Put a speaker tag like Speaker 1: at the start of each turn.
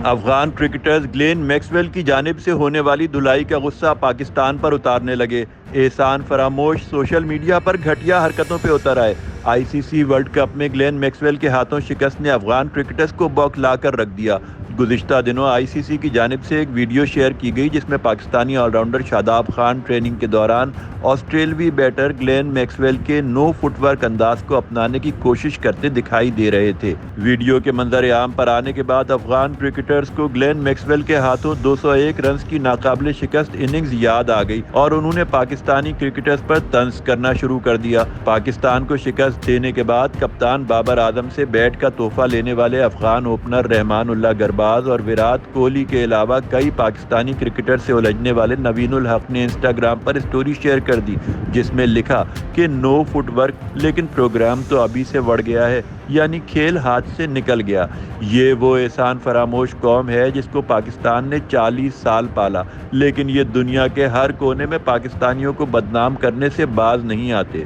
Speaker 1: Afghan cricketers Glenn Maxwell کی جانب سے ہونے والی دھلائی کا غصہ پاکستان پر اتارنے لگے۔ احسان فراموش سوشل میڈیا پر گھٹیا حرکتوں پہ اتر آئے۔ آئی سی سی ورلڈ کپ میں گلین میکسویل کے ہاتھوں شکست نے افغان کرکٹرز کو بوکھلا کر رکھ دیا۔ گزشتہ دنوں آئی سی سی کی جانب سے ایک ویڈیو شیئر کی گئی جس میں Pakistani all rounder Shadab Khan training کے دوران آسٹریلوی بیٹر گلین میکسویل کے نو فٹ ورک انداز کو اپنانے کی کوشش کرتے دکھائی دے رہے تھے۔ ویڈیو کے منظر عام پر آنے کے بعد افغان کرکٹرز کو گلین میکسویل کے ہاتھوں 201 رنز کی ناقابل شکست اننگز یاد آ گئی اور انہوں نے پاکستانی کرکٹرز پر طنز کرنا شروع کر دیا۔ پاکستان کو شکست دینے کے بعد کپتان بابر اعظم سے بیٹ کا تحفہ لینے والے افغان اوپنر رحمان اللہ گرباز اور وراٹ کوہلی کے علاوہ کئی پاکستانی کرکٹر سے الجھنے والے نوین الحق نے انسٹاگرام پر اسٹوری شیئر کر دی جس میں لکھا کہ نو فٹ ورک لیکن پروگرام تو ابھی سے بڑھ گیا ہے، یعنی کھیل ہاتھ سے نکل گیا۔ یہ وہ احسان فراموش قوم ہے جس کو پاکستان نے 40 سال پالا، لیکن یہ دنیا کے ہر کونے میں پاکستانیوں کو بدنام کرنے سے باز نہیں آتے۔